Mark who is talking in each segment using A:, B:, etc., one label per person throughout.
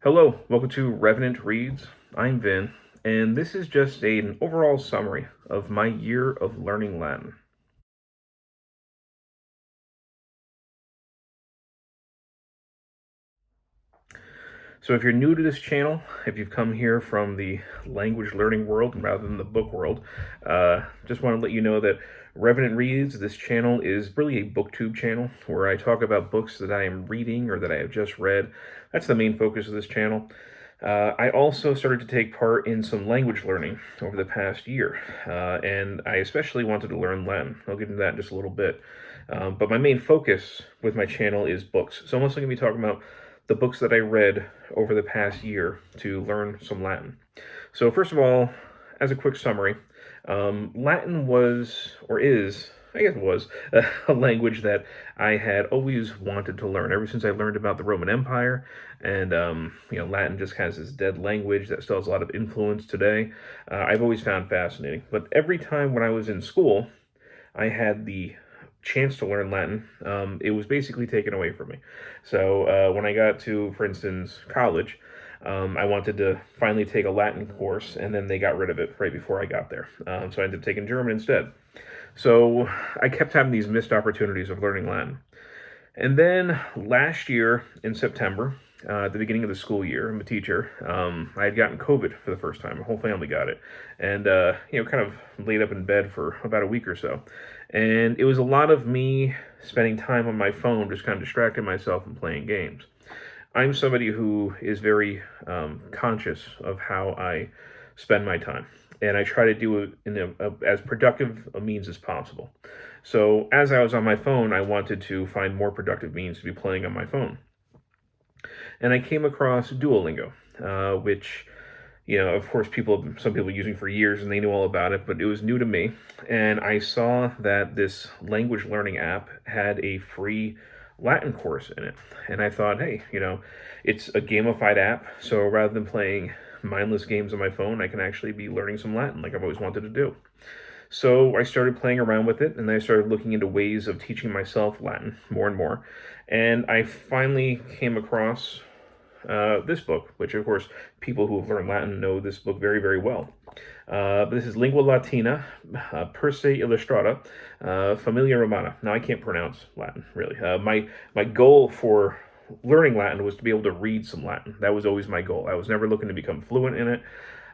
A: Hello, welcome to Revenant Reads. I'm Vin, and this is just an overall summary of my year of learning Latin. So if you're new to this channel, if you've come here from the language learning world rather than the book world, just want to let you know that Revenant Reads, this channel is really a booktube channel where I talk about books that I am reading or that I have just read. That's the main focus of this channel. I also started to take part in some language learning over the past year, and I especially wanted to learn Latin. I'll get into that in just a little bit. But my main focus with my channel is books. So I'm also going to be talking about the books that I read over the past year to learn some Latin. So first of all, as a quick summary, Latin was, or is, I guess it was, a language that I had always wanted to learn ever since I learned about the Roman Empire. And, Latin just has this dead language that still has a lot of influence today. I've always found fascinating. But every time when I was in school, I had the chance to learn Latin, it was basically taken away from me. So when I got to, for instance, college, I wanted to finally take a Latin course, and then they got rid of it right before I got there. So I ended up taking German instead. So I kept having these missed opportunities of learning Latin. And then last year in September, at the beginning of the school year, I'm a teacher. I had gotten COVID for the first time. My whole family got it. And, kind of laid up in bed for about a week or so. And it was a lot of me spending time on my phone, just kind of distracting myself and playing games. I'm somebody who is very conscious of how I spend my time, and I try to do it in as productive a means as possible. So as I was on my phone, I wanted to find more productive means to be playing on my phone. And I came across Duolingo, which, of course, some people using for years and they knew all about it, but it was new to me. And I saw that this language learning app had a free Latin course in it. And I thought, hey, it's a gamified app. So rather than playing mindless games on my phone, I can actually be learning some Latin like I've always wanted to do. So I started playing around with it, and then I started looking into ways of teaching myself Latin more and more. And I finally came across this book, which of course people who have learned Latin know this book very, very well. This is Lingua Latina, per se Illustrata, Familia Romana. Now I can't pronounce Latin really. My goal for learning Latin was to be able to read some Latin. That was always my goal. I was never looking to become fluent in it.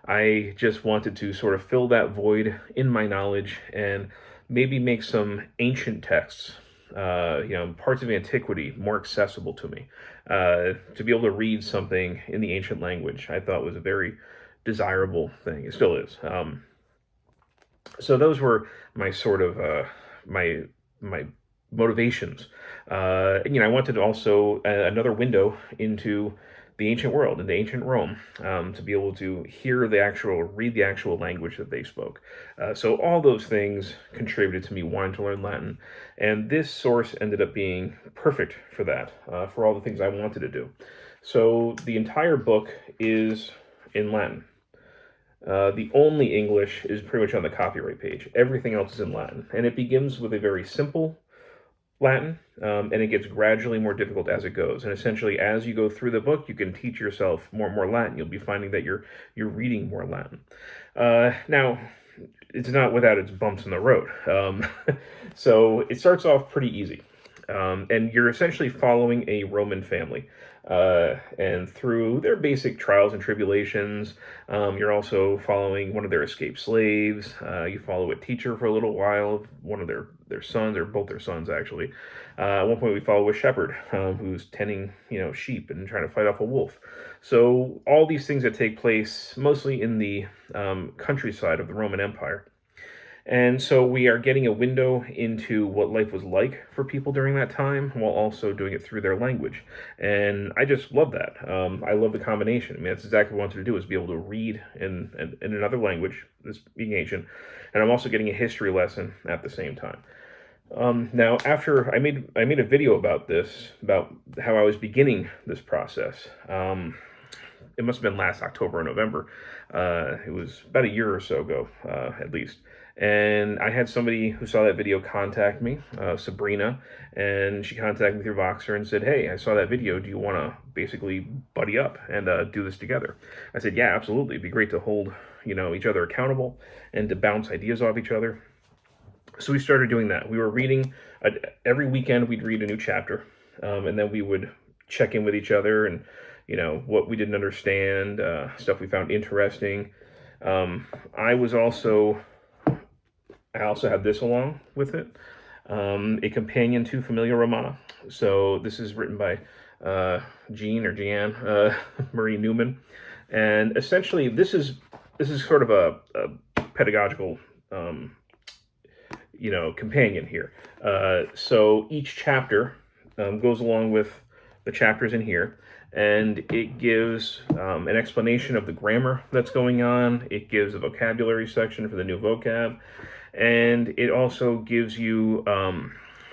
A: I just wanted to sort of fill that void in my knowledge and maybe make some ancient texts, parts of antiquity more accessible to me. To be able to read something in the ancient language, I thought was a very desirable thing. It still is. So those were my sort of my motivations. I wanted also another window into the ancient world, into ancient Rome, to be able to read the actual language that they spoke. So all those things contributed to me wanting to learn Latin, and this source ended up being perfect for that, for all the things I wanted to do. So the entire book is in Latin. The only English is pretty much on the copyright page. Everything else is in Latin, and it begins with a very simple Latin, and it gets gradually more difficult as it goes. And essentially, as you go through the book, you can teach yourself more and more Latin. You'll be finding that you're reading more Latin. Now, it's not without its bumps in the road. So it starts off pretty easy, and you're essentially following a Roman family. And through their basic trials and tribulations, you're also following one of their escaped slaves. You follow a teacher for a little while, one of their sons, or both their sons actually. At one point, we follow a shepherd who's tending, sheep and trying to fight off a wolf. So all these things that take place mostly in the countryside of the Roman Empire. And so we are getting a window into what life was like for people during that time while also doing it through their language. And I just love that. I love the combination. I mean, that's exactly what I wanted to do, is be able to read in another language, this being ancient, and I'm also getting a history lesson at the same time. Now, after I made a video about this, about how I was beginning this process. It must have been last October or November. It was about a year or so ago, at least. And I had somebody who saw that video contact me, Sabrina, and she contacted me through Voxer and said, "Hey, I saw that video. Do you want to basically buddy up and do this together?" I said, "Yeah, absolutely. It'd be great to hold, each other accountable and to bounce ideas off each other." So we started doing that. We were reading every weekend. We'd read a new chapter, and then we would check in with each other and what we didn't understand, stuff we found interesting. Um, I was also I also had this along with it, a companion to Familia Romana. So this is written by Jeanne Marie Neumann, and essentially this is sort of a pedagogical companion here. So each chapter goes along with the chapters in here, and it gives an explanation of the grammar that's going on. It gives a vocabulary section for the new vocab, and it also gives you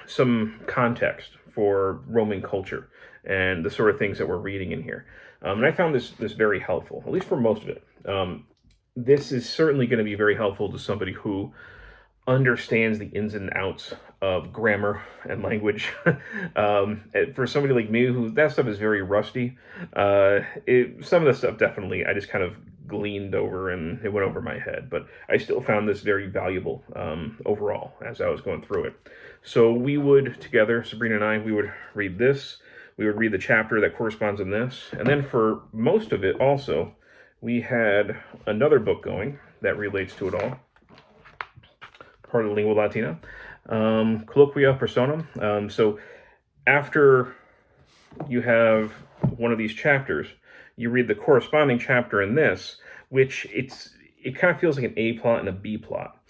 A: some context for Roman culture and the sort of things that we're reading in here. And I found this very helpful, at least for most of it. This is certainly going to be very helpful to somebody who understands the ins and outs of grammar and language. For somebody like me, who that stuff is very rusty, some of the stuff definitely I just kind of gleaned over and it went over my head. But I still found this very valuable overall as I was going through it. So we would together, Sabrina and I, we would read this. We would read the chapter that corresponds in this, and then for most of it also, we had another book going that relates to it all, part of the Lingua Latina, Colloquia Personarum. So after you have one of these chapters, you read the corresponding chapter in this, which it kind of feels like an A plot and a B plot.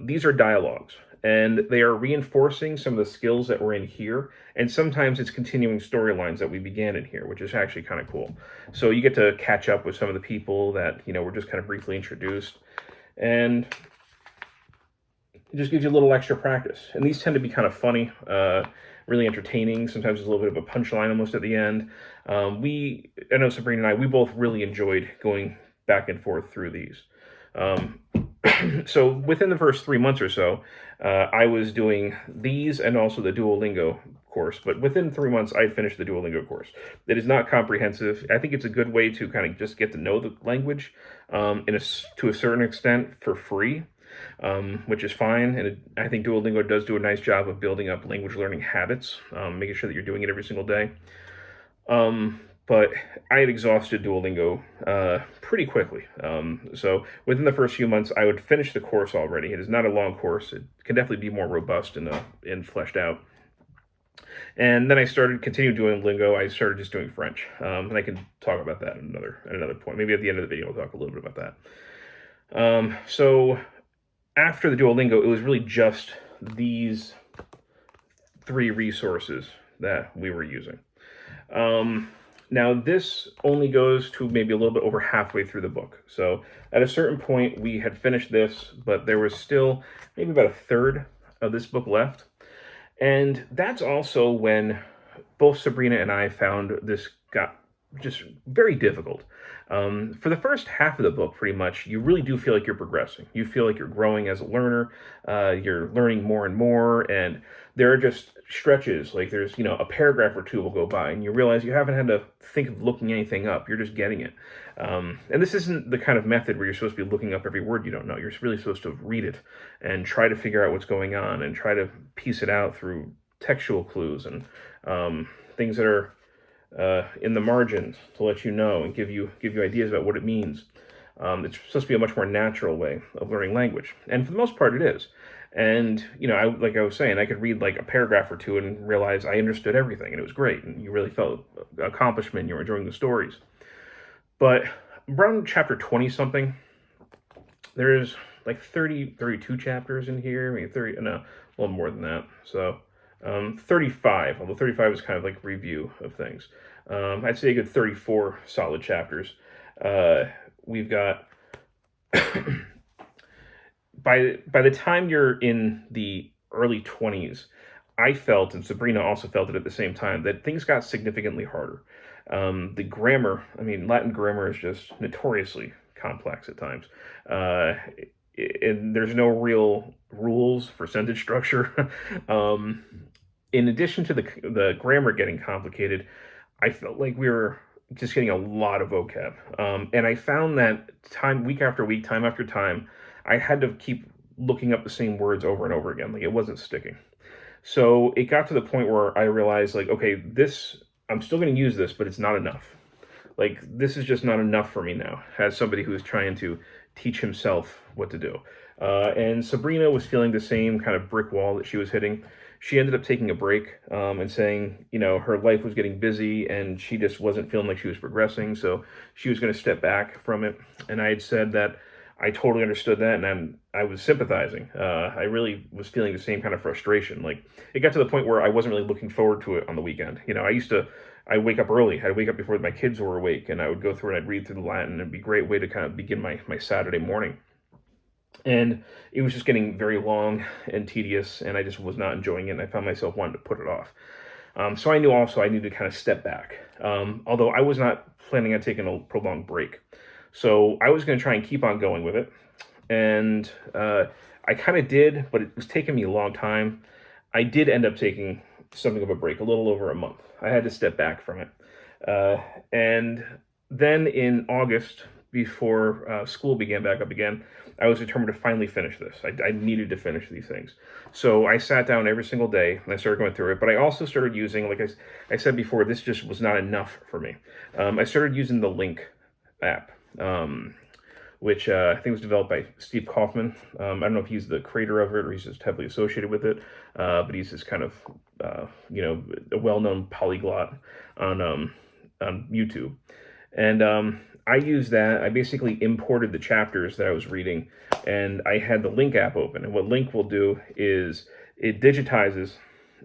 A: These are dialogues, and they are reinforcing some of the skills that were in here, and sometimes it's continuing storylines that we began in here, which is actually kind of cool. So you get to catch up with some of the people that were just kind of briefly introduced, and it just gives you a little extra practice. And these tend to be kind of funny, really entertaining. Sometimes there's a little bit of a punchline almost at the end. I know Sabrina and I, we both really enjoyed going back and forth through these. So within the first 3 months or so, I was doing these and also the Duolingo course. But within 3 months, I finished the Duolingo course. It is not comprehensive. I think it's a good way to kind of just get to know the language to a certain extent for free. Which is fine, and I think Duolingo does do a nice job of building up language learning habits, making sure that you're doing it every single day. But I had exhausted Duolingo pretty quickly. So within the first few months, I would finish the course already. It is not a long course. It can definitely be more robust and fleshed out. And then I continued doing Duolingo. I started just doing French, and I can talk about that at another point. Maybe at the end of the video, I'll talk a little bit about that. So after the Duolingo, it was really just these 3 resources that we were using. Now, this only goes to maybe a little bit over halfway through the book. So at a certain point, we had finished this, but there was still maybe about a third of this book left. And that's also when both Sabrina and I found this got just very difficult. For the first half of the book, pretty much, you really do feel like you're progressing. You feel like you're growing as a learner. You're learning more and more, and there are just stretches, like there's, a paragraph or two will go by, and you realize you haven't had to think of looking anything up. You're just getting it. And this isn't the kind of method where you're supposed to be looking up every word you don't know. You're really supposed to read it and try to figure out what's going on and try to piece it out through textual clues and things that are in the margins to let you know and give you ideas about what it means. It's supposed to be a much more natural way of learning language, and for the most part, it is. And like I was saying, I could read like a paragraph or two and realize I understood everything, and it was great, and you really felt accomplishment. You were enjoying the stories. But around chapter 20 something, there's like 32 chapters in here, maybe 30, no, a little more than that. So 35, although 35 is kind of like review of things. I'd say a good 34 solid chapters. We've got, by the time you're in the early 20s, I felt, and Sabrina also felt it at the same time, that things got significantly harder. The grammar, Latin grammar is just notoriously complex at times. and there's no real rules for sentence structure. um, in addition to the grammar getting complicated, I felt like we were just getting a lot of vocab. And I found that week after week, time after time, I had to keep looking up the same words over and over again. Like it wasn't sticking. So it got to the point where I realized, like, okay, I'm still going to use this, but it's not enough. Like, this is just not enough for me now, as somebody who is trying to teach himself what to do. And Sabrina was feeling the same kind of brick wall that she was hitting. She ended up taking a break and saying, her life was getting busy and she just wasn't feeling like she was progressing. So she was going to step back from it. And I had said that I totally understood that, and I was sympathizing. I really was feeling the same kind of frustration. Like, it got to the point where I wasn't really looking forward to it on the weekend. I wake up early. I'd wake up before my kids were awake, and I would go through and I'd read through the Latin. It'd be a great way to kind of begin my Saturday morning. And it was just getting very long and tedious, and I just was not enjoying it, and I found myself wanting to put it off. So I knew also I needed to kind of step back, although I was not planning on taking a prolonged break. So I was going to try and keep on going with it. And I kind of did, but it was taking me a long time. I did end up taking something of a break, a little over a month. I had to step back from it. And then in August, before school began back up again, I was determined to finally finish this. I needed to finish these things. So I sat down every single day and I started going through it. But I also started using, like I said before, this just was not enough for me. I started using the Link app. Which I think was developed by Steve Kaufman. I don't know if he's the creator of it or he's just heavily associated with it, but he's this kind of, a well-known polyglot on YouTube. And I used that. I basically imported the chapters that I was reading, and I had the Link app open. And what Link will do is it digitizes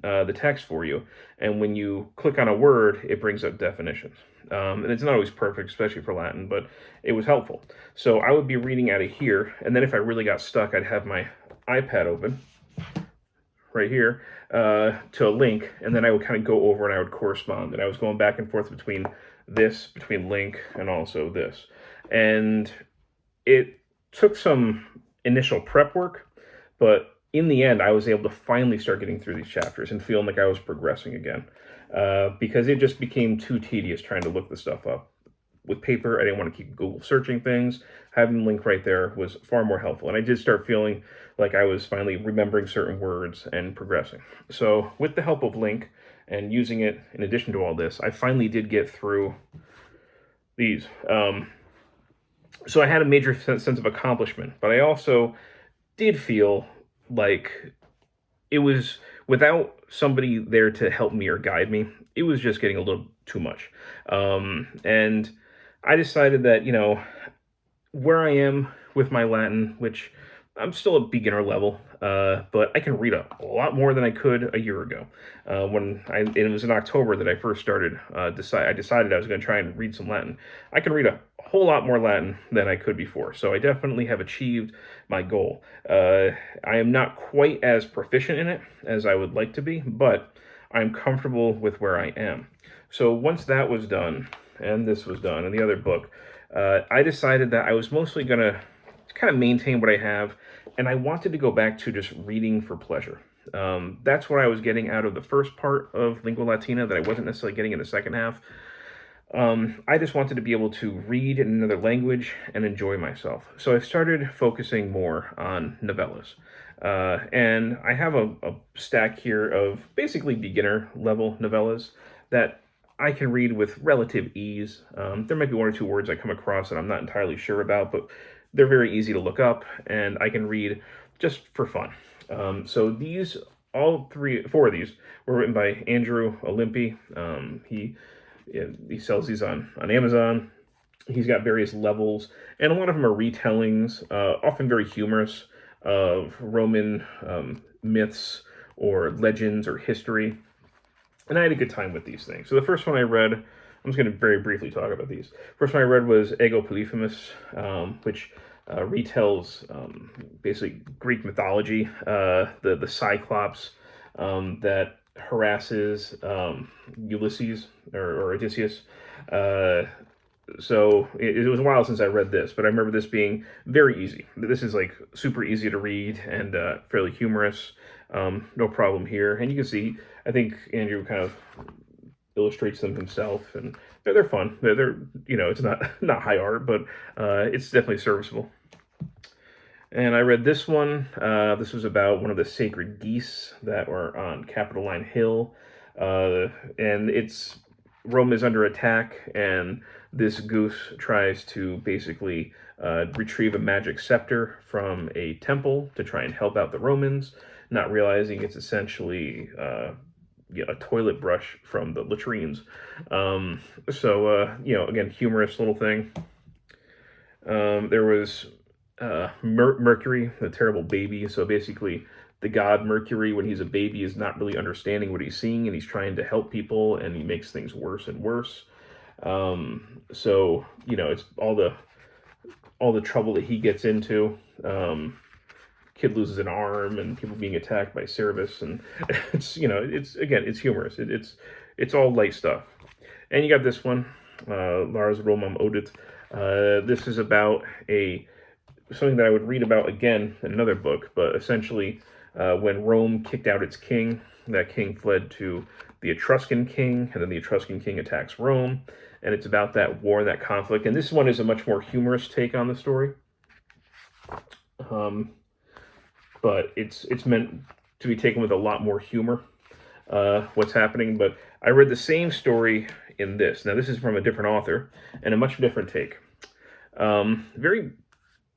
A: the text for you, and when you click on a word, it brings up definitions. And it's not always perfect, especially for Latin, but it was helpful. So I would be reading out of here, and then if I really got stuck, I'd have my iPad open right here to a link, and then I would kind of go over and I would correspond. And I was going back and forth between Link, and also this. And it took some initial prep work, but in the end, I was able to finally start getting through these chapters and feeling like I was progressing again. Because it just became too tedious trying to look the stuff up. With paper, I didn't want to keep Google searching things. Having the link right there was far more helpful. And I did start feeling like I was finally remembering certain words and progressing. So with the help of Link and using it in addition to all this, I finally did get through these. So I had a major sense of accomplishment, but I also did feel like it was, without somebody there to help me or guide me, it was just getting a little too much. And I decided that, where I am with my Latin, which I'm still a beginner level, but I can read a lot more than I could a year ago. It was in October that I first started, I decided I was going to try and read some Latin. I can read a whole lot more Latin than I could before, so I definitely have achieved my goal. I am not quite as proficient in it as I would like to be, but I'm comfortable with where I am. So once that was done, and this was done, and the other book, I decided that I was mostly going to kind of maintain what I have, and I wanted to go back to just reading for pleasure. That's what I was getting out of the first part of Lingua Latina that I wasn't necessarily getting in the second half. I just wanted to be able to read in another language and enjoy myself. So I started focusing more on novellas. And I have a stack here of basically beginner level novellas that I can read with relative ease. There might be one or two words I come across that I'm not entirely sure about, but they're very easy to look up, and I can read just for fun. So four of these were written by Andrew Olimpi. He sells these on Amazon. He's got various levels, and a lot of them are retellings, often very humorous, of Roman myths or legends or history. And I had a good time with these things. So the first one I read, I'm just going to very briefly talk about these. First one I read was Ego Polyphemus, which retells basically Greek mythology, the Cyclops that harasses Ulysses or Odysseus. So it was a while since I read this, but I remember this being very easy. This is like super easy to read and fairly humorous. No problem here. And you can see, I think Andrew kind of illustrates them himself, and they're fun. They're it's not high art, but it's definitely serviceable. And I read this one. This was about one of the sacred geese that were on Capitoline Hill, and it's Rome is under attack, and this goose tries to basically retrieve a magic scepter from a temple to try and help out the Romans, not realizing it's essentially a toilet brush from the latrines. Again, humorous little thing. There was Mercury, the terrible baby. So basically, the god Mercury, when he's a baby, is not really understanding what he's seeing, and he's trying to help people, and he makes things worse and worse. It's all the trouble that he gets into. Kid loses an arm, and people being attacked by Cerberus, and it's humorous. It's all light stuff. And you got this one, Lars, Romam, Odit. This is about something that I would read about again in another book, but essentially when Rome kicked out its king, that king fled to the Etruscan king, and then the Etruscan king attacks Rome, and it's about that war and that conflict. And this one is a much more humorous take on the story. But it's meant to be taken with a lot more humor, what's happening. But I read the same story in this. Now, this is from a different author, and a much different take. Very,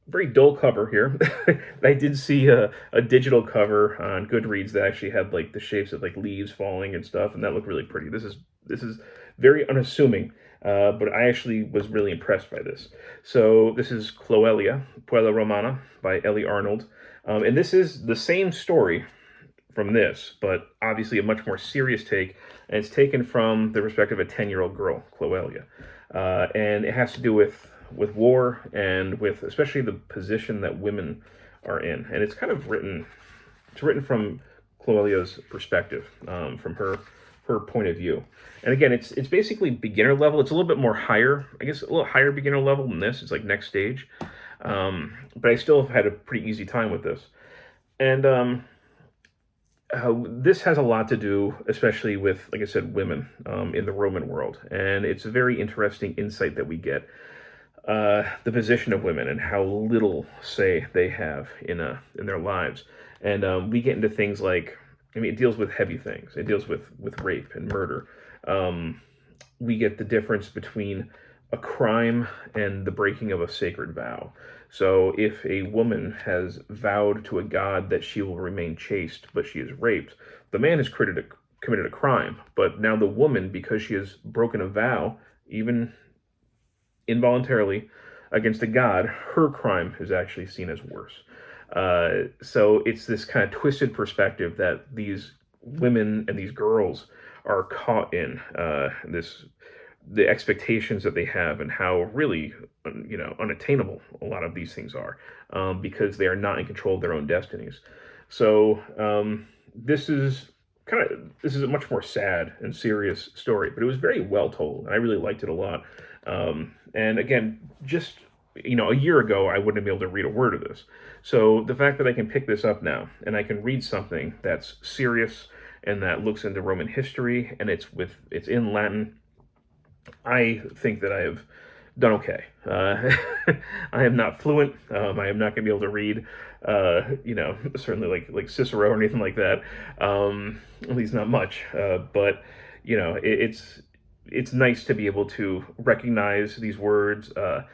A: very dull cover here. I did see a digital cover on Goodreads that actually had like the shapes of like leaves falling and stuff, and that looked really pretty. This is very unassuming, but I actually was really impressed by this. So this is Cloelia, Puella Romana by Ellie Arnold. And this is the same story from this, but obviously a much more serious take, and it's taken from the perspective of a 10-year-old girl, Cloelia. And it has to do with war, and with especially the position that women are in. And it's kind of written from Cloelia's perspective, from her point of view. And again, it's basically beginner level. It's a little bit more higher, I guess, a little higher beginner level than this. It's like next stage. But I still have had a pretty easy time with this. And this has a lot to do, especially with, like I said, women in the Roman world. And it's a very interesting insight that we get. The position of women and how little say they have in their lives. And we get into things like, it deals with heavy things. It deals with rape and murder. We get the difference between a crime and the breaking of a sacred vow. So if a woman has vowed to a god that she will remain chaste, but she is raped, the man has committed a crime. But now the woman, because she has broken a vow, even involuntarily, against a god, her crime is actually seen as worse. So it's this kind of twisted perspective that these women and these girls are caught in, the expectations that they have, and how really, unattainable a lot of these things are, because they are not in control of their own destinies. So this is a much more sad and serious story, but it was very well told, and I really liked it a lot. And again, just a year ago, I wouldn't be able to read a word of this. So the fact that I can pick this up now, and I can read something that's serious and that looks into Roman history, and it's in Latin, I think that I have done okay. I am not fluent. I am not going to be able to read, certainly like Cicero or anything like that. At least not much. But it's nice to be able to recognize these words. I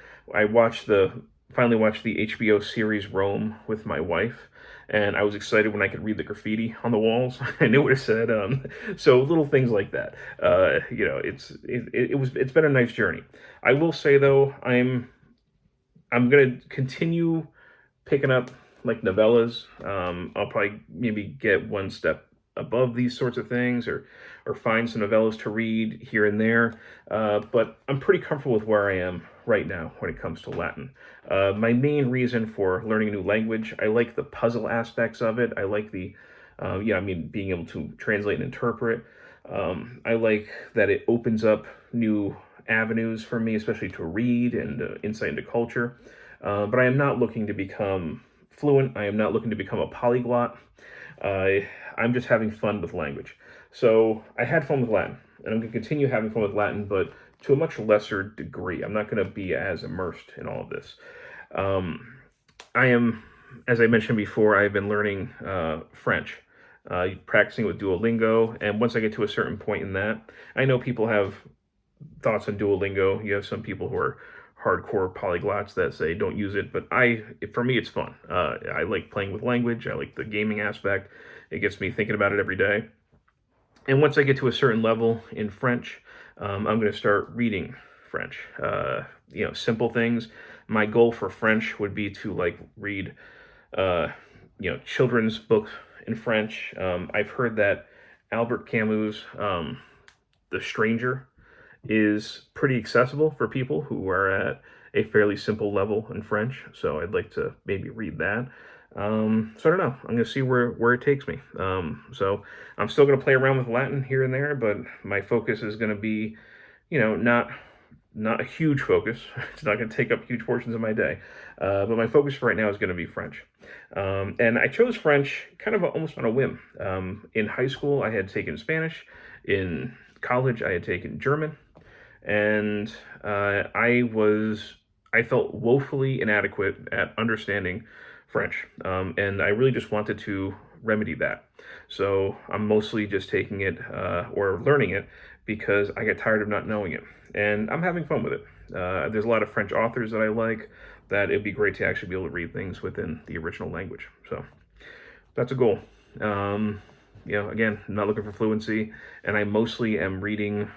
A: finally watched the HBO series Rome with my wife, and I was excited when I could read the graffiti on the walls. I knew what it said. So little things like that. It's been a nice journey. I will say though, I'm gonna continue picking up like novellas. I'll probably maybe get one step above these sorts of things, or find some novellas to read here and there. But I'm pretty comfortable with where I am right now when it comes to Latin. My main reason for learning a new language, I like the puzzle aspects of it. I like being able to translate and interpret. I like that it opens up new avenues for me, especially to read and insight into culture. But I am not looking to become fluent. I am not looking to become a polyglot. I'm just having fun with language. So I had fun with Latin, and I'm going to continue having fun with Latin, but to a much lesser degree. I'm not going to be as immersed in all of this. I am, as I mentioned before, I've been learning French, practicing with Duolingo, and once I get to a certain point in that, I know people have thoughts on Duolingo. You have some people who are hardcore polyglots that say don't use it, but for me, it's fun. I like playing with language. I like the gaming aspect. It gets me thinking about it every day. And once I get to a certain level in French, I'm going to start reading French. Simple things. My goal for French would be to like read, children's books in French. I've heard that Albert Camus' The Stranger is pretty accessible for people who are at a fairly simple level in French. So I'd like to maybe read that. So I don't know. I'm going to see where it takes me. So I'm still going to play around with Latin here and there, but my focus is going to be, not a huge focus. It's not going to take up huge portions of my day. But my focus right now is going to be French. And I chose French kind of almost on a whim. In high school, I had taken Spanish. In college, I had taken German. And I felt woefully inadequate at understanding French. And I really just wanted to remedy that. So I'm mostly just taking it or learning it because I get tired of not knowing it. And I'm having fun with it. There's a lot of French authors that I like that it'd be great to actually be able to read things within the original language. So that's a goal. Again, I'm not looking for fluency, and I mostly am reading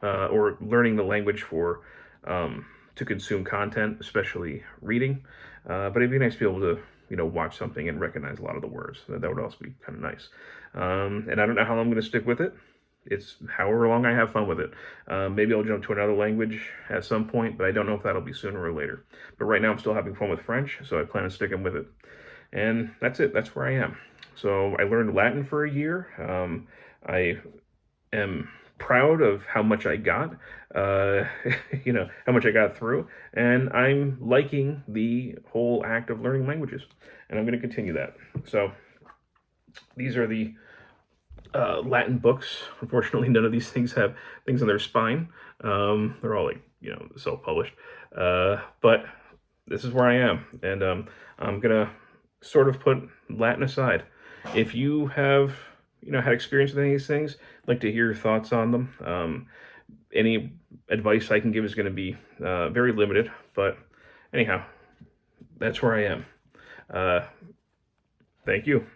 A: or learning the language for to consume content, especially reading. But it'd be nice to be able to, watch something and recognize a lot of the words. That would also be kind of nice. And I don't know how long I'm going to stick with it. It's however long I have fun with it. Maybe I'll jump to another language at some point, but I don't know if that'll be sooner or later. But right now I'm still having fun with French, so I plan on sticking with it. And that's it. That's where I am. So I learned Latin for a year. I am proud of how much I got, how much I got through, and I'm liking the whole act of learning languages, and I'm going to continue that. So these are the Latin books. Unfortunately, none of these things have things on their spine. They're all self-published, but this is where I am, and I'm going to sort of put Latin aside. If you have had experience with any of these things, I'd like to hear your thoughts on them. Any advice I can give is going to be very limited, but anyhow, that's where I am. Thank you.